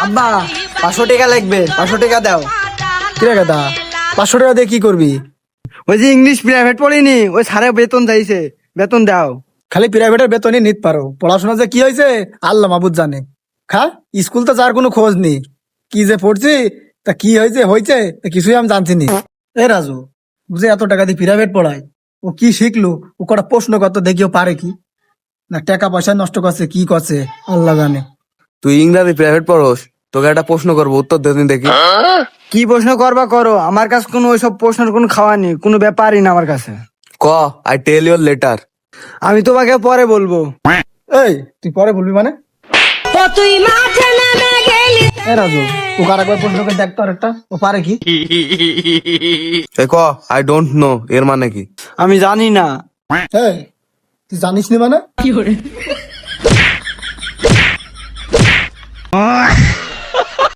আব্বা 500 টাকা লাগবে, 500 টাকা দাও। কি রে গাদা, 500 টাকা দিয়ে কি করবি? ওই যে ইংলিশ প্রাইভেট পড়িনি, ওই স্যারের বেতন চাইছে, বেতন দাও। খালি প্রাইভেটের বেতনই নিতে পারো, পড়াশোনা যে কি হয়েছে আল্লাহ মাহবুদ জানে। খা, স্কুল তো যার কোনো খোঁজ নেই, কি যে পড়ছি তা কি হয়েছে হয়েছে তা কিছুই আমি জানছি নি। এ রাজু, বুঝে এত টাকা দিয়ে প্রাইভেট পড়ায়, ও কি শিখলো? ও কটা প্রশ্ন কত দেখিও পারে কি না, টাকা পয়সা নষ্ট করছে কি করছে আল্লাহ জানে। তুই ইংরাজি প্রাইভেট পড়োস, তোকে একটা প্রশ্ন করবো, উত্তর দে দিন দেখি। কি প্রশ্ন করবা করো, আমার কাছে কোনো ওইসব প্রশ্নের কোনো খাওয়া নেই, কোনো ব্যাপারই না আমার কাছে। ক, আই টেল ইউর লেটার। আমি তোমাকে পরে বলবো। এই তুই পরে বলবি মানে? এ রাজু, ও কার একবার প্রশ্ন করে দেখতো আরেকটা, ও পারে কি? এ ক, আই ডোন্ট নো এর মানে কি? আমি জানি না। এই তুই জানিস নি মানে?